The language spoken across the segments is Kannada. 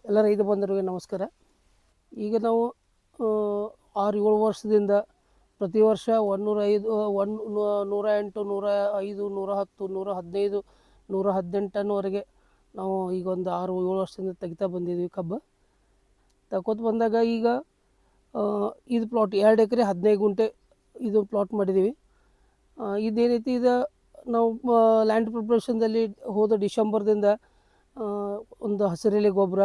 ಎಲ್ಲ ರೈತ ಬಂಧುಗಳಿಗೆ ನಮಸ್ಕಾರ. ಈಗ ನಾವು 6-7 ವರ್ಷದಿಂದ ಪ್ರತಿ ವರ್ಷ 108, 105, 110, 115, 118 ಟನ್ವರೆಗೆ ನಾವು ಈಗ ಒಂದು 6-7 ವರ್ಷದಿಂದ ತೆಗಿತಾ ಬಂದಿದ್ದೀವಿ ಕಬ್ಬು. ತಗೋತ ಬಂದಾಗ ಈಗ ಇದು ಪ್ಲಾಟ್ 2 ಎಕರೆ 15 ಗುಂಟೆ ಇದು ಪ್ಲಾಟ್ ಮಾಡಿದ್ದೀವಿ. ಇದೇನೈತಿ, ಇದು ನಾವು ಲ್ಯಾಂಡ್ ಪ್ರಿಪ್ರೇಷನ್ದಲ್ಲಿ ಹೋದ ಡಿಸೆಂಬರ್ದಿಂದ ಒಂದು ಹಸಿರೆಲೆ ಗೊಬ್ಬರ,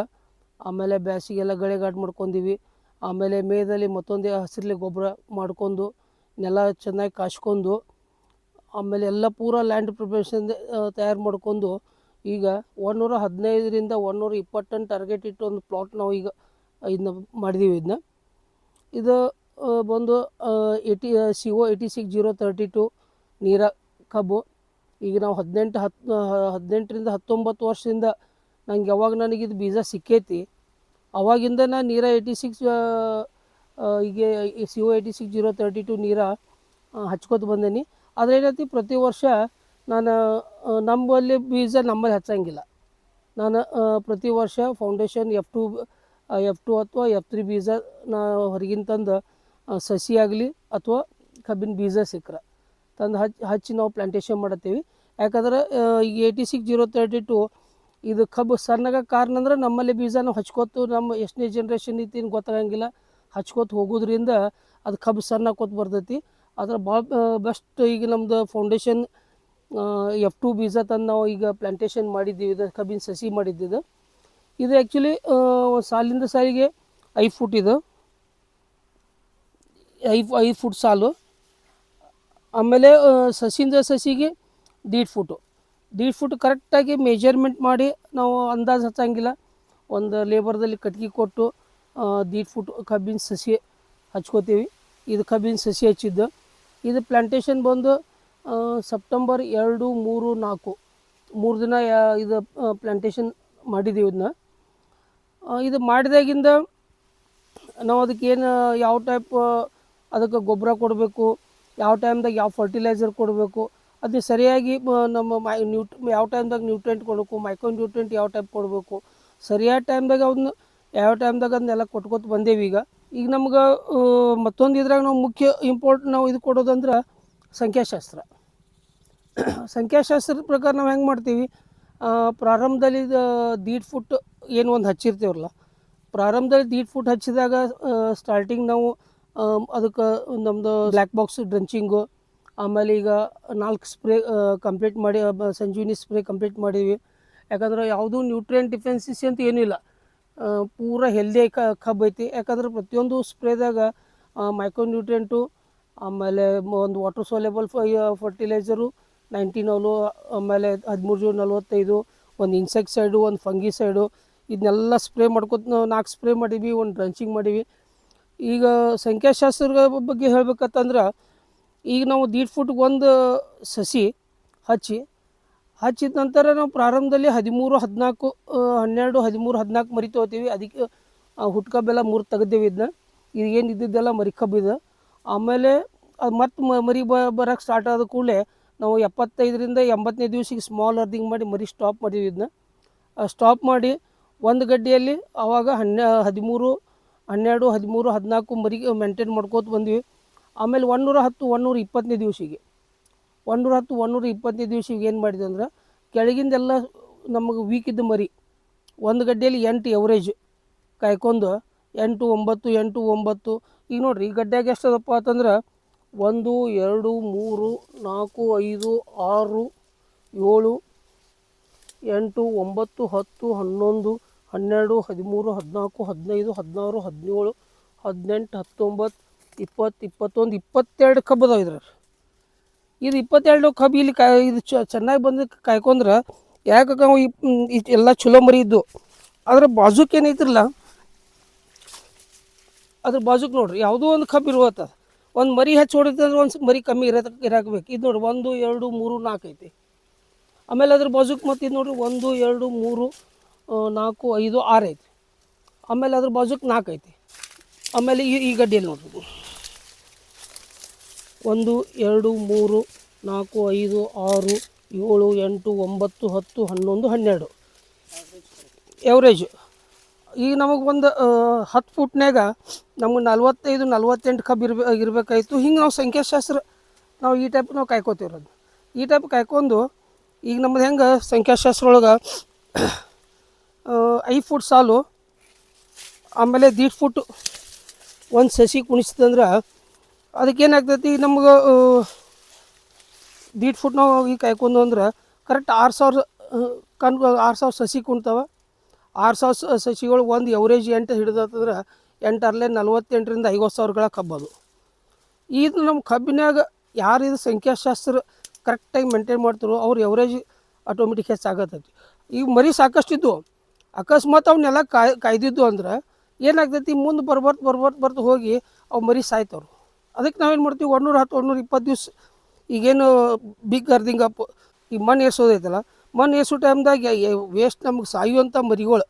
ಆಮೇಲೆ ಬೇಸಿಗೆಲ್ಲ ಗಳೆಗಾಡು ಮಾಡ್ಕೊಂಡೀವಿ. ಆಮೇಲೆ ಮೇದಲ್ಲಿ ಮತ್ತೊಂದು ಹಸಿರೆಲೆ ಗೊಬ್ಬರ ಮಾಡ್ಕೊಂಡು ನೆಲ ಚೆನ್ನಾಗಿ ಕಾಸ್ಕೊಂಡು ಆಮೇಲೆ ಎಲ್ಲ ಪೂರ ಲ್ಯಾಂಡ್ ಪ್ರಿಪ್ರೇಷನ್ ತಯಾರು ಮಾಡ್ಕೊಂಡು ಈಗ 115ರಿಂದ 120 ಟನ್ ಟಾರ್ಗೆಟ್ ಇಟ್ಟು ಒಂದು ಪ್ಲಾಟ್ ನಾವು ಈಗ ಇದನ್ನ ಮಾಡಿದ್ದೀವಿ. ಇದು ಬಂದು CO 86032 ನೀರ ಕಬ್ಬು. ಈಗ ನಾವು 18ರಿಂದ 19 ವರ್ಷದಿಂದ ನಂಗೆ ಯಾವಾಗ ನನಗಿದು ಬೀಜ ಸಿಕ್ಕೈತಿ ಅವಾಗಿಂದ ನಾನು ನೀರ 86 ಈಗ CO 86032 ನೀರ ಹಚ್ಕೋತ ಬಂದೇನಿ. ಆದರೆ ಏನೈತಿ, ಪ್ರತಿ ವರ್ಷ ನಾನು ನಮ್ಮಲ್ಲಿ ಬೀಜ ನಮ್ಮಲ್ಲಿ ಹಚ್ಚಂಗಿಲ್ಲ. ನಾನು ಪ್ರತಿ ವರ್ಷ ಫೌಂಡೇಶನ್ F2 ಅಥವಾ F3 ಬೀಜ ನಾ ಹೊರಗಿನ ತಂದು ಸಸಿ ಆಗಲಿ ಅಥವಾ ಕಬ್ಬಿನ ಬೀಜ ಸಿಕ್ಕರೆ ತಂದು ಹಚ್ಚಿ ನಾವು ಪ್ಲಾಂಟೇಶನ್ ಮಾಡತ್ತೀವಿ. ಯಾಕಂದ್ರೆ ಈಗ 86032 ಇದು ಕಬ್ಬು ಸಣ್ಣಗ ಕಾರಣ ಅಂದ್ರೆ ನಮ್ಮಲ್ಲಿ ಬೀಜ ನಾವು ಹಚ್ಕೋತು ನಮ್ಮ ಎಷ್ಟನೇ ಜನ್ರೇಷನ್ ಐತಿ ಗೊತ್ತಾಗಂಗಿಲ್ಲ, ಹಚ್ಕೋತ ಹೋಗೋದ್ರಿಂದ ಅದು ಕಬ್ಬು ಸಣ್ಣ ಹಾಕೋತ ಬರ್ತೈತಿ. ಅದ್ರ ಭಾಳ ಬೆಸ್ಟ್ ಈಗ ನಮ್ಮದು ಫೌಂಡೇಶನ್ F2 ಬೀಜ ತಂದು ನಾವು ಈಗ ಪ್ಲಾಂಟೇಶನ್ ಮಾಡಿದ್ದೀವಿ. ಇದು ಕಬ್ಬಿನ ಸಸಿ ಮಾಡಿದ್ದಿದ್ದು. ಇದು ಆ್ಯಕ್ಚುಲಿ ಸಾಲಿಂದ ಸಾಲಿಗೆ 5 ಫುಟ್, ಇದು 5 ಫುಟ್ ಸಾಲು. ಆಮೇಲೆ ಸಸಿಯಿಂದ ಸಸಿಗೆ 1.5 ಫುಟ್ ಕರೆಕ್ಟಾಗಿ ಮೆಜರ್ಮೆಂಟ್ ಮಾಡಿ ನಾವು ಅಂದಾಜು ಹಚ್ಚಂಗಿಲ್ಲ. ಒಂದು ಲೇಬರ್ದಲ್ಲಿ ಕಟ್ಗೆ ಕೊಟ್ಟು 1.5 ಫುಟ್ ಕಬ್ಬಿನ ಸಸಿ ಹಚ್ಕೋತೀವಿ. ಇದು ಕಬ್ಬಿನ ಸಸಿ ಹಚ್ಚಿದ್ದು. ಇದು ಪ್ಲಾಂಟೇಶನ್ ಬಂದು ಸೆಪ್ಟೆಂಬರ್ 2, 3, 4 3 ದಿನ ಇದು ಪ್ಲಾಂಟೇಶನ್ ಮಾಡಿದ್ದೀವಿ. ಇದು ಮಾಡಿದಾಗಿಂದ ನಾವು ಅದಕ್ಕೇನು ಯಾವ ಟೈಪ್ ಅದಕ್ಕೆ ಗೊಬ್ಬರ ಕೊಡಬೇಕು, ಯಾವ ಟೈಮ್ದಾಗ ಯಾವ ಫರ್ಟಿಲೈಸರ್ ಕೊಡಬೇಕು, ಅದು ಸರಿಯಾಗಿ ನಮ್ಮ ಯಾವ ಟೈಮ್ದಾಗ ನ್ಯೂಟ್ರೆಂಟ್ ಕೊಡಬೇಕು, ಮೈಕ್ರೋ ನ್ಯೂಟ್ರೆಂಟ್ ಯಾವ ಟೈಪ್ ಕೊಡಬೇಕು, ಸರಿಯಾದ ಟೈಮ್ದಾಗ ಅದನ್ನ ಯಾವ ಟೈಮ್ದಾಗ ಅದನ್ನೆಲ್ಲ ಕೊಟ್ಕೋತ ಬಂದೇವಿ. ಈಗ ನಮ್ಗೆ ಮತ್ತೊಂದು ಇದ್ರಾಗ ನಾವು ಮುಖ್ಯ ಇಂಪಾರ್ಟೆಂಟ್ ನಾವು ಇದು ಕೊಡೋದಂದ್ರೆ ಸಂಖ್ಯಾಶಾಸ್ತ್ರ. ಸಂಖ್ಯಾಶಾಸ್ತ್ರದ ಪ್ರಕಾರ ನಾವು ಹೆಂಗೆ ಮಾಡ್ತೀವಿ, ಪ್ರಾರಂಭದಲ್ಲಿ 1.5 ಫುಟ್ ಏನು ಒಂದು ಹಚ್ಚಿರ್ತೀವಲ್ಲ, ಪ್ರಾರಂಭದಲ್ಲಿ 1.5 ಫುಟ್ ಹಚ್ಚಿದಾಗ ಸ್ಟಾರ್ಟಿಂಗ್ ನಾವು ಅದಕ್ಕೆ ನಮ್ಮದು ಬ್ಲ್ಯಾಕ್ ಬಾಕ್ಸ್ ಡ್ರಂಚಿಂಗು, ಆಮೇಲೆ ಈಗ 4 ಸ್ಪ್ರೇ ಕಂಪ್ಲೀಟ್ ಮಾಡಿ ಸಂಜೀವಿನಿ ಸ್ಪ್ರೇ ಕಂಪ್ಲೀಟ್ ಮಾಡೀವಿ. ಯಾಕಂದ್ರೆ ಯಾವುದೂ ನ್ಯೂಟ್ರಿಯೆಂಟ್ ಡಿಫೆನ್ಸಿಸಿ ಅಂತ ಏನೂ ಇಲ್ಲ, ಪೂರ ಹೆಲ್ದಿ ಕಬ್ಬು ಐತಿ. ಯಾಕಂದ್ರೆ ಪ್ರತಿಯೊಂದು ಸ್ಪ್ರೇದಾಗ ಮೈಕ್ರೋ ನ್ಯೂಟ್ರಿಯೆಂಟು, ಆಮೇಲೆ ಒಂದು ವಾಟರ್ ಸೋಲೆಬಲ್ ಫರ್ಟಿಲೈಸರು 19 ಆಮೇಲೆ 13-45, ಒಂದು ಇನ್ಸೆಕ್ಟ್ಸೈಡು, ಒಂದು ಫಂಗಿಸೈಡು, ಇದನ್ನೆಲ್ಲ ಸ್ಪ್ರೇ ಮಾಡ್ಕೊತ ನಾವು 4 ಸ್ಪ್ರೇ ಮಾಡೀವಿ, ಒಂದು ಡ್ರಂಚಿಂಗ್ ಮಾಡೀವಿ. ಈಗ ಸಂಖ್ಯಾಶಾಸ್ತ್ರದ ಬಗ್ಗೆ ಹೇಳ್ಬೇಕಂತಂದ್ರೆ ಈಗ ನಾವು 1.5 ಫುಟ್ ಒಂದು ಸಸಿ ಹಚ್ಚಿದ ನಂತರ ನಾವು ಪ್ರಾರಂಭದಲ್ಲಿ 13, 14, 12, 13, 14 ಮರಿ ತೊಗೋತೀವಿ. ಅದಕ್ಕೆ ಹುಟ್ಕಬ್ಬೆಲ್ಲ 3 ತೆಗೆದೇವಿ. ಇದು ಏನು ಇದ್ದಿದ್ದೆಲ್ಲ ಮರಿ ಕಬ್ಬು ಇದು. ಆಮೇಲೆ ಅದು ಮತ್ತೆ ಮರಿ ಬರೋಕ್ಕೆ ಸ್ಟಾರ್ಟ್ ಆದ ಕೂಡಲೇ ನಾವು 75ರಿಂದ 80ನೇ ದಿವಸಿಗೆ ಸ್ಮಾಲ್ ಅರ್ದಿಂಗ್ ಮಾಡಿ ಮರಿ ಸ್ಟಾಪ್ ಮಾಡಿದ್ವಿ. ಸ್ಟಾಪ್ ಮಾಡಿ ಒಂದು ಗಡ್ಡೆಯಲ್ಲಿ ಆವಾಗ 13, 12, 13, 14 ಮರಿ ಮೇಂಟೈನ್ ಮಾಡ್ಕೋತ ಬಂದ್ವಿ. ಆಮೇಲೆ 110, 120ನೇ ದಿವಸಿಗೆ 110, 120ನೇ ದಿವಸಿಗೆ ಏನು ಮಾಡಿದ್ವಿ ಅಂದ್ರೆ ಕೆಳಗಿಂದೆಲ್ಲ ನಮಗೆ ವೀಕ್ ಇದ್ದ ಮರಿ ಒಂದು ಗಡ್ಡೆಯಲ್ಲಿ 8 ಎವರೇಜ್ ಕಾಯ್ಕೊಂಡು 8, 9, 8, 9. ಈಗ ನೋಡಿರಿ, ಈ ಗಡ್ಡೆಗೆ ಎಷ್ಟು ಅದಪ್ಪ ಅಂತಂದ್ರೆ 1, 2, 3, 4, 5, 6, 7, 8, 9, 10, 11, 12, 13, 14, 15, 16, 17, 18, 19, 20, 21, 22 ಕಬ್ಬು ಅದಾವೆ ಇದ್ರಾಗ. ಇದು 22 ಕಬ್ಬು ಇಲ್ಲಿ ಇದು ಚೆನ್ನಾಗಿ ಬಂದು ಕಾಯ್ಕೊಂಡ್ರೆ ಯಾಕೆ ನಾವು ಎಲ್ಲ ಚಲೋ ಮರಿ ಇದ್ದು. ಅದ್ರ ಬಾಜುಕ್ ಏನೈತಿರಲ್ಲ, ಅದ್ರ ಬಾಜುಕ್ ನೋಡ್ರಿ ಯಾವುದೋ ಒಂದು ಕಬ್ಬು ಇರುವತ್ತ, ಒಂದು ಮರಿ ಹೆಚ್ಚು ಹೊಡಿತಂದ್ರೆ ಒಂದು ಮರಿ ಕಮ್ಮಿ ಇರಾಕಬೇಕು. ಇದು ನೋಡ್ರಿ 1, 2, 3, 4 ಐತಿ. ಆಮೇಲೆ ಅದ್ರ ಬಾಜುಕ್ ಮತ್ತು ಇದು ನೋಡ್ರಿ 1, 2, 3, 4, 5, 6 ಐತಿ. ಆಮೇಲೆ ಅದ್ರ ಬಾಜುಕ್ 4 ಐತಿ. ಆಮೇಲೆ ಈ ಗಡ್ಡೆಯಲ್ಲಿ ನೋಡ್ರಿ 1, 2, 3, 4, 5, 6, 7, 8, 9, 10, 11, 12 ಎವ್ರೇಜು. ಈಗ ನಮಗೆ ಒಂದು 10 ಫುಟ್ನ್ಯಾಗ ನಮ್ಗೆ 45-48 ಕಬ್ಬು ಇರಬೇಕಾಯ್ತು. ಹಿಂಗೆ ನಾವು ಸಂಖ್ಯಾಶಾಸ್ತ್ರ ನಾವು ಈ ಟೈಪ್ ನಾವು ಕಾಯ್ಕೋತೀವ್ರಿ. ಈ ಟೈಪ್ ಕಾಯ್ಕೊಂಡು ಈಗ ನಮ್ದು ಹೆಂಗೆ ಸಂಖ್ಯಾಶಾಸ್ತ್ರ ಒಳಗೆ 5 ಫುಟ್ ಸಾಲು, ಆಮೇಲೆ 1.5 ಫುಟ್ ಒಂದು ಸಸಿ ಕುಣಿಸ್ತಂದ್ರೆ ಅದಕ್ಕೇನಾಗ್ತೈತಿ ನಮ್ಗೆ 1.5 ಫುಟ್ ನಾವು ಈಗ ಕಾಯ್ಕೊಂಡು ಅಂದ್ರೆ ಕರೆಕ್ಟ್ 6,000 6,000 ಸಸಿ ಕುಣ್ತಾವೆ. 6,000 ಸಸಿಗಳು ಒಂದು ಎವರೇಜ್ 8 ಹಿಡಿದತ್ತಂದ್ರೆ 8 48ರಿಂದ 50,000 ಕಬ್ಬದು. ಇದು ನಮ್ಮ ಕಬ್ಬಿನಾಗ ಯಾರು ಇದು ಸಂಖ್ಯಾಶಾಸ್ತ್ರ ಕರೆಕ್ಟಾಗಿ ಮೇಂಟೈನ್ ಮಾಡ್ತಾರೋ ಅವ್ರು ಎವರೇಜ್ ಆಟೋಮೆಟಿಕ್ ಹೆಚ್ಚಾಗತ್ತೈತಿ. ಈಗ ಮರಿ ಸಾಕಷ್ಟಿದ್ದು ಅಕಸ್ಮಾತ್ ಅವನ್ನೆಲ್ಲ ಕಾಯ್ದಿದ್ದು ಅಂದ್ರೆ ಏನಾಗ್ತೈತಿ, ಮುಂದೆ ಬರ್ಬರ್ತು ಹೋಗಿ ಅವು ಮರಿ ಸಾಯ್ತವ್ರು. ಅದಕ್ಕೆ ನಾವೇನು ಮಾಡ್ತೀವಿ, 110-120 ದಿವ್ಸ ಈಗೇನು ಬಿಗ್ ಅರ್ದಿಂಗ್ ಅಪ್ ಈಗ ಮಣ್ಣು ಏರ್ಸೋದೈತಲ್ಲ, ಮಣ್ಣು ಏರ್ಸೋ ಟೈಮ್ದಾಗ ವೇಸ್ಟ್ ನಮ್ಗೆ ಸಾಯುವಂಥ ಮರಿಗಳು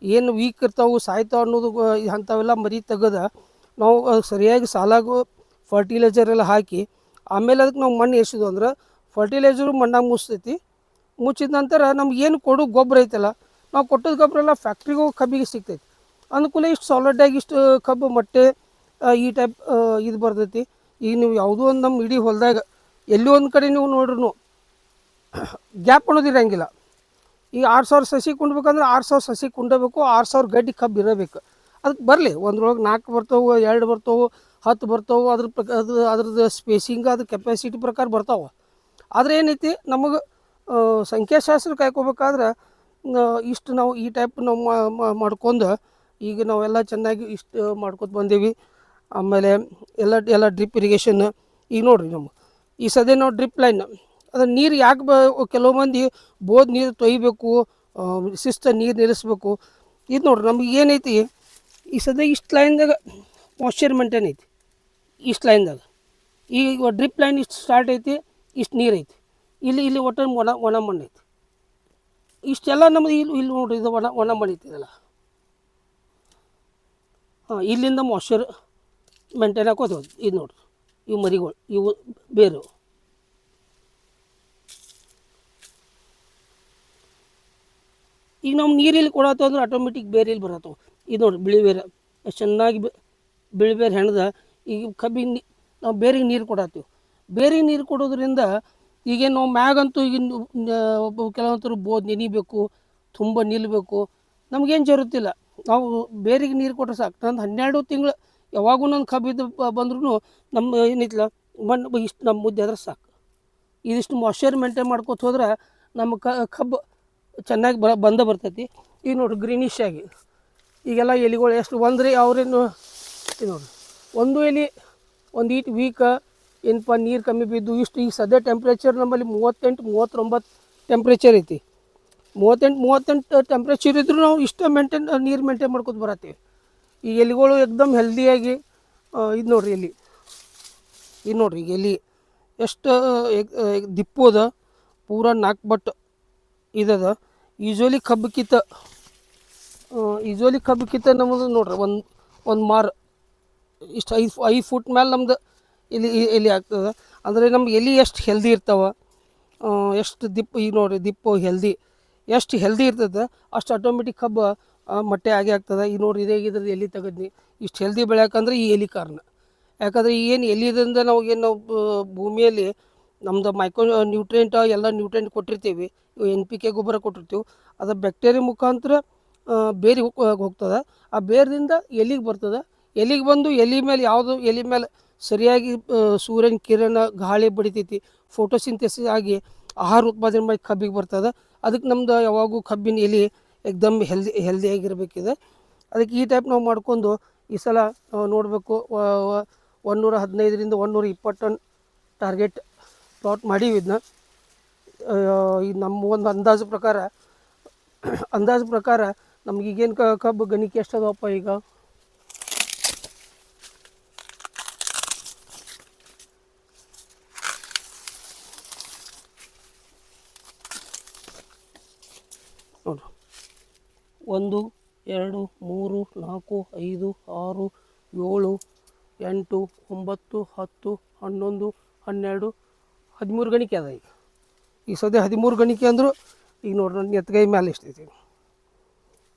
ಏನು ವೀಕ್ ಇರ್ತಾವೆ ಸಾಯ್ತಾವೆ ಅನ್ನೋದು ಅಂಥವೆಲ್ಲ ಮರಿ ತೆಗೆದು ನಾವು ಸರಿಯಾಗಿ ಸಾಲಾಗು ಫರ್ಟಿಲೈಸರ್ ಎಲ್ಲ ಹಾಕಿ ಆಮೇಲೆ ಅದಕ್ಕೆ ನಾವು ಮಣ್ಣು ಏರ್ಸಿದ್ವು ಅಂದ್ರೆ ಫರ್ಟಿಲೈಸರು ಮಣ್ಣಾಗ ಮುಚ್ತೈತಿ. ಮುಚ್ಚಿದ ನಂತರ ನಮ್ಗೆ ಏನು ಕೊಡೋ ಗೊಬ್ಬರ ಐತಲ್ಲ, ನಾವು ಕೊಟ್ಟದ ಗೊಬ್ಬರ ಎಲ್ಲ ಫ್ಯಾಕ್ಟ್ರಿಗೂ ಕಬ್ಬಿಗೆ ಸಿಗ್ತೈತಿ. ಅನುಕೂಲ ಇಷ್ಟು ಸಾಲಿಡಾಗಿ ಇಷ್ಟು ಕಬ್ಬು ಮೊಟ್ಟೆ ಈ ಟೈಪ್ ಇದು ಬರ್ತೈತಿ. ಈಗ ನೀವು ಯಾವುದೋ ಒಂದು ನಮ್ಮ ಇಡೀ ಹೊಲದಾಗ ಎಲ್ಲೋ ಒಂದು ಕಡೆ ನೀವು ನೋಡ್ರೂ ಗ್ಯಾಪ್ ಅನ್ನೋದಿರಂಗಿಲ್ಲ. ಈಗ 6,000 ಸಸಿ ಕುಂಡ್ಬೇಕಂದ್ರೆ 6,000 ಸಸಿ ಕುಂಡಬೇಕು, 6,000 ಗಡ್ಡಿ ಕಬ್ಬು ಇರಬೇಕು. ಅದಕ್ಕೆ ಬರಲಿ, ಒಂದ್ರೊಳಗೆ 4 ಬರ್ತವೆ, 2 ಬರ್ತವೆ, 10 ಬರ್ತವೆ. ಅದ್ರದ್ದು ಸ್ಪೇಸಿಂಗ್ ಅದ್ರ ಕೆಪಾಸಿಟಿ ಪ್ರಕಾರ ಬರ್ತಾವೆ. ಆದರೆ ಏನೈತಿ ನಮಗೆ ಸಂಖ್ಯಾಶಾಸ್ತ್ರ ಕಾಯ್ಕೋಬೇಕಾದ್ರೆ ಇಷ್ಟು ನಾವು ಈ ಟೈಪ್ ನಾವು ಮಾಡ್ಕೊಂಡು ಈಗ ನಾವೆಲ್ಲ ಚೆನ್ನಾಗಿ ಇಷ್ಟು ಮಾಡ್ಕೊತ ಬಂದೀವಿ. ಆಮೇಲೆ ಎಲ್ಲ ಡ್ರಿಪ್ ಇರಿಗೇಷನ್ ಈಗ ನೋಡಿರಿ ನಮ್ಗೆ ಈ ಸದ್ಯ ನಾವು ಡ್ರಿಪ್ ಲೈನ್ ಅದು ನೀರು ಯಾಕೆ ಕೆಲವು ಮಂದಿ ಬೋದ್ ನೀರು ತೊಯ್ಬೇಕು, ಶಿಸ್ತು ನೀರು ನಿಲ್ಲಿಸ್ಬೇಕು. ಇದು ನೋಡ್ರಿ ನಮ್ಗೆ ಏನೈತಿ ಈ ಸದ್ಯ ಇಷ್ಟು ಲೈನ್ದಾಗ ಮಾಯ್ಶ್ಚರ್ ಮೇಂಟೈನ್ ಐತಿ. ಇಷ್ಟು ಲೈನ್ದಾಗ ಈಗ ಡ್ರಿಪ್ ಲೈನ್ ಇಷ್ಟು ಸ್ಟಾರ್ಟ್ ಐತಿ, ಇಷ್ಟು ನೀರು ಐತಿ, ಇಲ್ಲಿ ಒಟ್ಟು ಒಣ ಮಣ್ಣು ಐತಿ. ಇಷ್ಟೆಲ್ಲ ನಮ್ದು ಇಲ್ಲಿ ನೋಡ್ರಿ ಇದು ಒಣ ಮಣ್ಣು ಐತಿ ಇದೆಲ್ಲ. ಇಲ್ಲಿಂದ ಮಾಯ್ಶ್ಚರ್ ಮೇಂಟೈನ್ ಹಾಕೋದು. ಇದು ನೋಡ್ರಿ ಇವು ಮರಿಗಳು, ಇವು ಬೇರು. ಈಗ ನಾವು ನೀರಿಲ್ಲಿ ಕೊಡತ್ತೋ ಅಂದ್ರೆ ಆಟೋಮೆಟಿಕ್ ಬೇರೆ ಇಲ್ಲಿ ಬರತ್ತವ. ಇದು ನೋಡಿರಿ ಬಿಳಿ ಬೇರೆ ಚೆನ್ನಾಗಿ ಬಿಳಿ ಬೇರೆ ಹೆಣ್ದ ಈಗ ಕಬ್ಬಿಗೆ ನಾವು ಬೇರಿಗೆ ನೀರು ಕೊಡತ್ತೀವಿ. ಬೇರಿಗೆ ನೀರು ಕೊಡೋದ್ರಿಂದ ಈಗೇನು ನಾವು ಮ್ಯಾಗಂತೂ ಈಗಿನ ಒಬ್ಬ ಕೆಲವಂತರು ಬೋದ್ ನೆನಿಬೇಕು, ತುಂಬ ನಿಲ್ಲಬೇಕು, ನಮಗೇನು ಜರುತ್ತಿಲ್ಲ. ನಾವು ಬೇರಿಗೆ ನೀರು ಕೊಟ್ಟರೆ ಸಾಕು. ನಂದು 12 ತಿಂಗಳು ಯಾವಾಗೂ ನನ್ನ ಕಬ್ಬಿದ್ದು ಬಂದ್ರೂ ನಮ್ಮ ಏನೈತಿಲ್ಲ ಮಣ್ಣು ಇಷ್ಟು ನಮ್ಮ ಮುದ್ದೆ ಆದ್ರೆ ಸಾಕು. ಇದಿಷ್ಟು ಮಾಯ್ಶ್ಚರ್ ಮೇಂಟೈನ್ ಮಾಡ್ಕೊತ ಹೋದ್ರೆ ನಮ್ಮ ಕಬ್ಬು ಚೆನ್ನಾಗಿ ಬರ್ತೈತಿ. ಈಗ ನೋಡಿರಿ ಗ್ರೀನಿಶ್ ಆಗಿ ಈಗೆಲ್ಲ ಎಲೆಗಳು ಎಷ್ಟು ಒಂದ್ರಿ ಅವ್ರೇನು ಇದು ನೋಡಿರಿ ಒಂದು ಎಲೆ ಒಂದು ಈಟ್ ವೀಕ್ ಏನಪ್ಪ ನೀರು ಕಮ್ಮಿ ಬಿದ್ದು ಇಷ್ಟು. ಈಗ ಸದ್ಯ ಟೆಂಪ್ರೇಚರ್ ನಮ್ಮಲ್ಲಿ 38-39 ಟೆಂಪ್ರೇಚರ್ ಐತಿ. 38 ಟೆಂಪ್ರೇಚರ್ ಇದ್ರೂ ನಾವು ಇಷ್ಟ ನೀರು ಮೇಂಟೈನ್ ಮಾಡ್ಕೊತ ಬರತ್ತೀವಿ. ಈ ಎಲೆಗಳು ಎಕ್ದಮ್ ಹೆಲ್ದಿಯಾಗಿ ಇದು ನೋಡಿರಿ ಎಲೆ, ಇದು ನೋಡಿರಿ ಈಗ ಎಲೆ ಎಷ್ಟು ದಿಪ್ಪು ಅದ, ಪೂರ 4 ಬಟ್ ಇದದ. ಯೂಶ್ವಲಿ ಕಬ್ಬಕ್ಕಿಂತ ನಮ್ಮದು ನೋಡ್ರಿ ಒಂದು ಮಾರು ಇಷ್ಟು 5 ಫುಟ್ ಮೇಲೆ ನಮ್ದು ಎಲೆ ಆಗ್ತದೆ. ಅಂದರೆ ನಮ್ಗೆ ಎಲೆ ಎಷ್ಟು ಹೆಲ್ದಿ ಇರ್ತಾವೆ, ಎಷ್ಟು ಈಗ ನೋಡಿರಿ ದಿಪ್ಪು ಹೆಲ್ದಿ ಎಷ್ಟು ಹೆಲ್ದಿ ಇರ್ತದೆ ಅಷ್ಟು ಆಟೋಮೆಟಿಕ್ ಕಬ್ಬು ಮೊಟ್ಟೆ ಆಗ್ತದೆ. ಈಗ ನೋಡಿರಿ ಇದ್ರದ್ದು ಎಲೆ ತೆಗೆದ್ನಿ ಇಷ್ಟು ಹೆಲ್ದಿ ಬೆಳೆಯೋಕಂದ್ರೆ ಈ ಎಲೆ ಕಾರಣ. ಯಾಕಂದರೆ ಏನು ಎಲೆದಿಂದ ನಾವು ಭೂಮಿಯಲ್ಲಿ ನಮ್ದು ನ್ಯೂಟ್ರಿಯೆಂಟ್ ಎಲ್ಲ ನ್ಯೂಟ್ರಿಯೆಂಟ್ ಕೊಟ್ಟಿರ್ತೀವಿ, NPK ಗೊಬ್ಬರ ಕೊಟ್ಟಿರ್ತೀವಿ. ಅದು ಬ್ಯಾಕ್ಟೀರಿಯಾ ಮುಖಾಂತರ ಬೇರಿಗೆ ಹೋಗ್ತದೆ. ಆ ಬೇರದಿಂದ ಎಲೆಗೆ ಬರ್ತದೆ. ಎಲೆಗೆ ಬಂದು ಎಲೆ ಮೇಲೆ ಸರಿಯಾಗಿ ಸೂರ್ಯನ ಕಿರಣ ಗಾಳಿ ಬಡಿತೈತಿ, ಫೋಟೋಸಿಂಥೆಸಿಸ್ ಆಗಿ ಆಹಾರ ಉತ್ಪಾದನೆ ಮಾಡಿ ಕಬ್ಬಿಗೆ ಬರ್ತದೆ. ಅದಕ್ಕೆ ನಮ್ದು ಯಾವಾಗೂ ಕಬ್ಬಿನ ಎಲೆ ಎಕ್ದಮ್ ಹೆಲ್ದಿಯಾಗಿರ್ಬೇಕಿದೆ. ಅದಕ್ಕೆ ಈ ಟೈಪ್ ನಾವು ಮಾಡ್ಕೊಂಡು ಈ ಸಲ ನೋಡಬೇಕು 115ರಿಂದ 120 ಟನ್ ಟಾರ್ಗೆಟ್ ಪ್ಲಾಟ್ ಮಾಡೀವಿ. ಇದನ್ನ ಈಗ ನಮ್ಮ ಒಂದು ಅಂದಾಜು ಪ್ರಕಾರ ನಮಗೀಗೇನು ಕಬ್ಬು ಗಣಿಕೆ ಎಷ್ಟು ಅದವಪ್ಪ ಈಗ ನೋಡ್ರಿ 1 2 3 4 5 6 7 8 9 10 11 12 13 ಗಣಿಕೆ ಅದ. ಈಗ ಸದ್ಯ 13 ಗಣಿಕೆ ಅಂದರು. ಈಗ ನೋಡ್ರಿ ನನ್ನ ಎತ್ತಗೈ ಮೇಲೆ ಎಷ್ಟೈತಿ.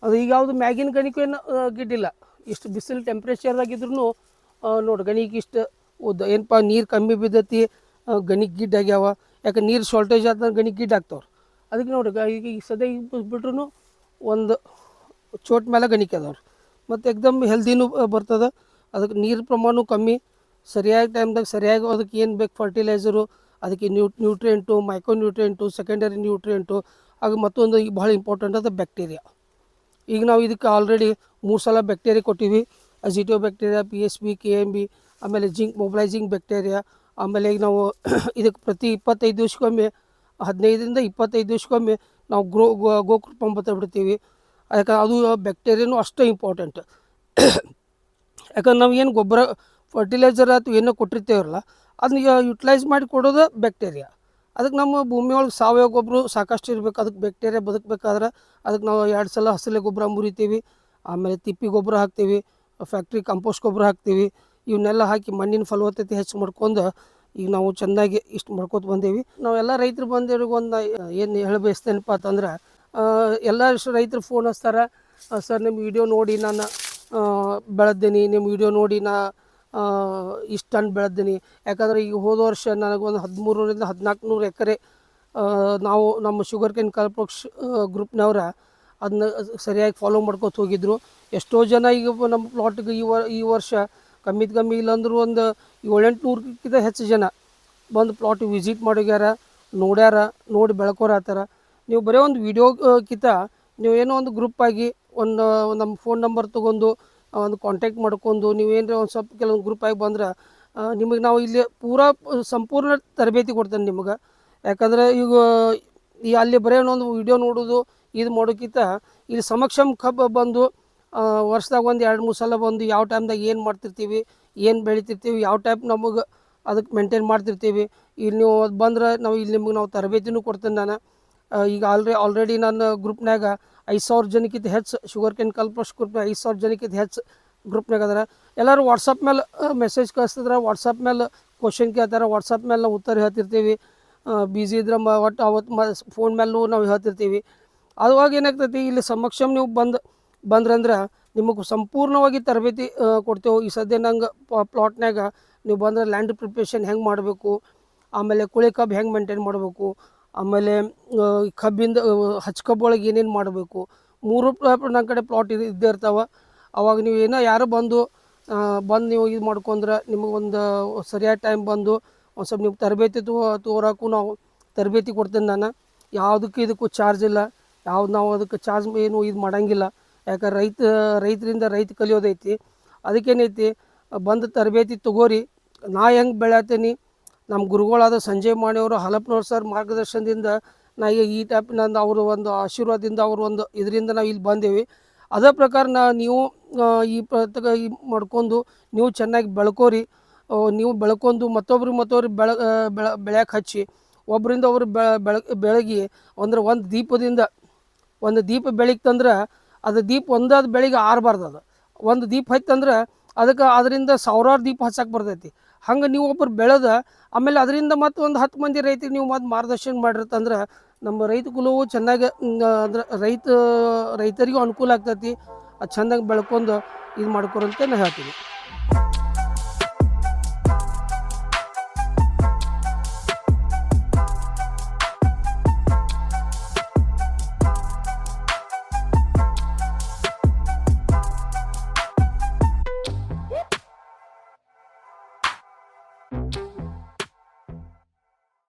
ಅದು ಈಗ ಯಾವುದು ಮ್ಯಾಗಿನ ಗಣಿಕೆ ಏನು ಗಿಡ್ಡಿಲ್ಲ. ಇಷ್ಟು ಬಿಸಿಲು ಟೆಂಪ್ರೇಚರ್ದಾಗಿದ್ರೂ ನೋಡಿ ಗಣಿಗೆ ಇಷ್ಟು ಉದ್ದ ಏನಪ್ಪ ನೀರು ಕಮ್ಮಿ ಬಿದ್ದತಿ, ಗಣಿಗೆ ಗಿಡ್ಡ ಆಗ್ಯಾವ. ಯಾಕೆ ನೀರು ಶಾರ್ಟೇಜ್ ಆದ ಗಣಿಗೆ ಗಿಡ್ಡ ಆಗ್ತಾವ್ರು. ಅದಕ್ಕೆ ನೋಡಿ ಈಗ ಸದ್ಯ ಈಗ ಬಿಟ್ರು ಒಂದು ಚೋಟ್ ಮೇಲೆ ಗಣಿಕೆ ಅದಾವ್ರಿ. ಮತ್ತು ಎಕ್ದಮ್ ಹೆಲ್ದಿನೂ ಬರ್ತದೆ. ಅದಕ್ಕೆ ನೀರು ಪ್ರಮಾಣ ಕಮ್ಮಿ, ಸರಿಯಾಗಿ ಟೈಮ್ದಾಗ ಸರಿಯಾಗಿ ಅದಕ್ಕೆ ಏನು ಬೇಕು ಫರ್ಟಿಲೈಸರು, ಅದಕ್ಕೆ nutrient, micro nutrient, secondary nutrient, ಹಾಗೆ ಮತ್ತೊಂದು ಈಗ ಭಾಳ ಇಂಪಾರ್ಟೆಂಟ್ ಅದು ಬ್ಯಾಕ್ಟೀರಿಯಾ. ಈಗ ನಾವು ಇದಕ್ಕೆ ಆಲ್ರೆಡಿ 3 ಸಲ ಬ್ಯಾಕ್ಟೀರಿಯಾ ಕೊಟ್ಟಿವಿ. ಅಜಿಟೋ ಬ್ಯಾಕ್ಟೀರಿಯಾ, PSB, KMB, ಆಮೇಲೆ ಜಿಂಕ್ ಮೊಬಿಲೈಸಿಂಗ್ ಬ್ಯಾಕ್ಟೀರಿಯಾ. ಆಮೇಲೆ ಈಗ ನಾವು ಇದಕ್ಕೆ ಪ್ರತಿ 25 ದಿವಸಕ್ಕೊಮ್ಮೆ 15ರಿಂದ 25 ದಿವಸಕ್ಕೊಮ್ಮೆ ನಾವು ಗೋಕೃಪಾಮೃತ ಬಿಡ್ತೀವಿ. ಯಾಕಂದ್ರೆ ಅದು ಬ್ಯಾಕ್ಟೀರಿಯಾನು ಅಷ್ಟೇ ಇಂಪಾರ್ಟೆಂಟ್. ಯಾಕಂದ್ರೆ ನಾವು ಏನು ಗೊಬ್ಬರ ಫರ್ಟಿಲೈಸರ್ ಅಥವಾ ಏನೋ ಕೊಟ್ಟಿರ್ತೇವಲ್ಲ, ಅದನ್ನ ಯುಟಿಲೈಸ್ ಮಾಡಿ ಕೊಡೋದು ಬ್ಯಾಕ್ಟೀರಿಯಾ. ಅದಕ್ಕೆ ನಮ್ಮ ಭೂಮಿಯೊಳಗೆ ಸಾವಯವ ಗೊಬ್ಬರ ಸಾಕಷ್ಟು ಇರಬೇಕು. ಅದಕ್ಕೆ ಬ್ಯಾಕ್ಟೀರಿಯಾ ಬದುಕಬೇಕಾದ್ರೆ ಅದಕ್ಕೆ ನಾವು 2 ಸಲ ಹಸಲೆ ಗೊಬ್ಬರ ಮುರಿತೀವಿ, ಆಮೇಲೆ ತಿಪ್ಪಿ ಗೊಬ್ಬರ ಹಾಕ್ತೀವಿ, ಫ್ಯಾಕ್ಟ್ರಿ ಕಂಪೋಸ್ಟ್ ಗೊಬ್ಬರ ಹಾಕ್ತೀವಿ. ಇವನ್ನೆಲ್ಲ ಹಾಕಿ ಮಣ್ಣಿನ ಫಲವತ್ತತೆ ಹೆಚ್ಚು ಮಾಡ್ಕೊಂಡು ಈಗ ನಾವು ಚೆನ್ನಾಗಿ ಇಷ್ಟು ಮಾಡ್ಕೊತ ಬಂದೇವಿ. ನಾವೆಲ್ಲ ರೈತರು ಬಂದವ್ರಿಗೆ ಒಂದು ಏನು ಹೇಳ ಬಯಸ್ತೇನಪ್ಪ ಅಂತಂದ್ರೆ, ಎಲ್ಲ ರೈತರು ಫೋನ್ ಹಚ್ತಾರೆ, ಸರ್ ನಿಮ್ಮ ವಿಡಿಯೋ ನೋಡಿ ನಾನು ಬೆಳೆದ್ದೀನಿ, ನಿಮ್ಮ ವಿಡಿಯೋ ನೋಡಿ ನಾ ಇಷ್ಟು ಟನ್ ಬೆಳೆದ್ದೀನಿ. ಯಾಕಂದರೆ ಈಗ ಹೋದ ವರ್ಷ ನನಗೊಂದು 1300ರಿಂದ 1400 ಎಕರೆ ನಾವು ನಮ್ಮ ಶುಗರ್ ಕೇನ್ ಕಾಲ್ಪೋಕ್ಸ್ ಗ್ರೂಪ್ನವ್ರ ಅದನ್ನ ಸರಿಯಾಗಿ ಫಾಲೋ ಮಾಡ್ಕೊತ ಹೋಗಿದ್ರು. ಎಷ್ಟೋ ಜನ ಈಗ ನಮ್ಮ ಪ್ಲಾಟ್ಗೆ ಈ ವರ್ಷ ಕಮ್ಮಿ ಇಲ್ಲಾಂದ್ರೂ ಒಂದು 700-800ಕ್ಕಿಂತ ಹೆಚ್ಚು ಜನ ಬಂದು ಪ್ಲಾಟ್ ವಿಸಿಟ್ ಮಾಡೋಗ್ಯಾರ, ನೋಡ್ಯಾರ, ನೋಡಿ ಬೆಳ್ಕೊರಾತಾರ. ನೀವು ಬರೀ ಒಂದು ವಿಡಿಯೋಕ್ಕಿಂತ ನೀವು ಏನೋ ಒಂದು ಗ್ರೂಪಾಗಿ ಒಂದು ನಮ್ಮ ಫೋನ್ ನಂಬರ್ ತೊಗೊಂಡು ಒಂದು ಕಾಂಟ್ಯಾಕ್ಟ್ ಮಾಡ್ಕೊಂಡು ನೀವೇನರ ಒಂದು ಸ್ವಲ್ಪ ಕೆಲವೊಂದು ಗ್ರೂಪಾಗಿ ಬಂದ್ರೆ ನಿಮಗೆ ನಾವು ಇಲ್ಲಿ ಸಂಪೂರ್ಣ ತರಬೇತಿ ಕೊಡ್ತೇನೆ ನಿಮಗೆ. ಯಾಕಂದರೆ ಈಗ ಅಲ್ಲಿ ಬರೀ ಒಂದು ವಿಡಿಯೋ ನೋಡೋದು ಇದು ಮಾಡೋಕ್ಕಿಂತ ಇಲ್ಲಿ ಕಬ್ಬು ಬಂದು ವರ್ಷದಾಗ ಒಂದು 2-3 ಸಲ ಬಂದು ಯಾವ ಟೈಮ್ದಾಗ ಏನು ಮಾಡ್ತಿರ್ತೀವಿ, ಏನು ಬೆಳಿತಿರ್ತೀವಿ, ಯಾವ ಟೈಪ್ ನಮಗೆ ಅದಕ್ಕೆ ಮೇಂಟೈನ್ ಮಾಡ್ತಿರ್ತೀವಿ. ಇಲ್ಲಿ ನೀವು ಬಂದ್ರೆ ನಾವು ಇಲ್ಲಿ ನಿಮಗೆ ನಾವು ತರಬೇತಿನೂ ಕೊಡ್ತೇನೆ ನಾನು. ಈಗ ಆಲ್ರೆಡಿ ನನ್ನ ಗ್ರೂಪ್ನಾಗ 5000 ಜನಕ್ಕಿಂತ ಹೆಚ್ಚು ಶುಗರ್ ಕೇನ್ ಕಾಲ್ಪೋಕ್ಸ್ ಗ್ರೂಪ್ನಾಗ 5000 ಜನಕ್ಕಿಂತ ಹೆಚ್ಚು ಗ್ರೂಪ್ನಾಗ ಅದಾರ. ಎಲ್ಲರೂ ವಾಟ್ಸಪ್ ಮೇಲೆ ಮೆಸೇಜ್ ಕಳಿಸ್ತಿದ್ರೆ, ವಾಟ್ಸಪ್ ಮೇಲೆ ಕ್ವಶನ್ ಕೇಳ್ತಾರೆ, ವಾಟ್ಸಪ್ ಮೇಲೆ ನಾವು ಉತ್ತರ ಹೇಳ್ತಿರ್ತೀವಿ. ಬ್ಯುಸಿ ಇದ್ರೆ ಒಟ್ಟು ಅವತ್ತು ಫೋನ್ ಮೇಲೂ ನಾವು ಹೇಳ್ತಿರ್ತೀವಿ. ಅದುವಾಗ ಏನಾಗ್ತೈತಿ, ಇಲ್ಲಿ ನೀವು ಬಂದ್ರಂದ್ರೆ ನಿಮಗೆ ಸಂಪೂರ್ಣವಾಗಿ ತರಬೇತಿ ಕೊಡ್ತೇವೆ. ಈ ಸದ್ಯ ನಂಗೆ ಪ್ಲಾಟ್ನಾಗ ನೀವು ಬಂದರೆ ಲ್ಯಾಂಡ್ ಪ್ರಿಪ್ರೇಷನ್ ಹೆಂಗೆ ಮಾಡಬೇಕು, ಆಮೇಲೆ ಕುಳಿ ಕಬ್ಬು ಹೆಂಗೆ ಮೇಂಟೈನ್ ಮಾಡಬೇಕು, ಆಮೇಲೆ ಕಬ್ಬಿಂದ ಕಬ್ಬು ಒಳಗೆ ಏನೇನು ಮಾಡಬೇಕು, 3 ನನ್ನ ಕಡೆ ಪ್ಲಾಟ್ ಇದ್ದೇ ಇರ್ತಾವೆ. ಅವಾಗ ನೀವು ಏನೋ ಯಾರು ಬಂದು ನೀವು ಇದು ಮಾಡ್ಕೊಂಡ್ರೆ ನಿಮಗೊಂದು ಸರಿಯಾದ ಟೈಮ್ ಬಂದು ಒಂದು ಸ್ವಲ್ಪ ನೀವು ತರಬೇತಿ ತೋರೋಕ್ಕೂ ನಾವು ತರಬೇತಿ ಕೊಡ್ತೇನೆ ನಾನು. ಇದಕ್ಕೂ ಚಾರ್ಜ್ ಇಲ್ಲ, ನಾವು ಅದಕ್ಕೆ ಚಾರ್ಜ್ ಏನು ಇದು ಮಾಡೋಂಗಿಲ್ಲ. ಯಾಕಂದ್ರೆ ರೈತರಿಂದ ಕಲಿಯೋದೈತಿ. ಅದಕ್ಕೇನೈತಿ, ಬಂದು ತರಬೇತಿ ತೊಗೋರಿ. ನಾ ಹೆಂಗೆ ಬೆಳೆಯತ್ತೀನಿ, ನಮ್ಮ ಗುರುಗಳಾದ ಸಂಜಯ್ ಮಾಣಿಯವರು ಹಲಪ್ನವ್ರು ಸರ್ ಮಾರ್ಗದರ್ಶನದಿಂದ ನಾ ಈಗ ಈ ಟೈಪ್ ನಂದು ಅವರು ಒಂದು ಆಶೀರ್ವಾದದಿಂದ ಅವರು ಒಂದು ಇದರಿಂದ ನಾವು ಇಲ್ಲಿ ಬಂದೇವಿ. ಅದೇ ಪ್ರಕಾರ ನೀವು ಈ ಮಾಡ್ಕೊಂಡು ನೀವು ಚೆನ್ನಾಗಿ ಬೆಳ್ಕೋರಿ. ನೀವು ಬೆಳ್ಕೊಂಡು ಮತ್ತೊಬ್ರು ಬೆಳೆಯಕ್ಕೆ ಹಚ್ಚಿ ಒಬ್ಬರಿಂದ ಒಬ್ರು ಬೆಳಗಿ ಅಂದ್ರೆ ಒಂದು ದೀಪ ಬೆಳಗ್ತಂದ್ರೆ ಅದು ದೀಪ ಒಂದಾದ ಬೆಳಿಗ್ಗೆ ಆರಬಾರ್ದು. ಅದು ಒಂದು ದೀಪ ಹತ್ತಂದ್ರೆ ಅದರಿಂದ 1000 ದೀಪ ಹಚ್ಚಕ್ಕೆ ಬರ್ತೈತಿ. ಹಂಗೆ ನೀವು ಒಬ್ಬರು ಬೆಳೆದ ಆಮೇಲೆ ಅದರಿಂದ ಮತ್ತು ಒಂದು 10 ಮಂದಿ ರೈತರಿಗೆ ನೀವು ಮತ್ತು ಮಾರ್ಗದರ್ಶನ ಮಾಡಿರ್ತಂದ್ರೆ ನಮ್ಮ ರೈತ ಕುಲವು ಚೆನ್ನಾಗಿ ಅಂದ್ರೆ ರೈತರಿಗೂ ಅನುಕೂಲ ಆಗ್ತೈತಿ. ಅದು ಚೆಂದಾಗಿ ಬೆಳ್ಕೊಂಡು ಇದು ಮಾಡ್ಕೊರಂತ ನಾನು ಹೇಳ್ತೀನಿ.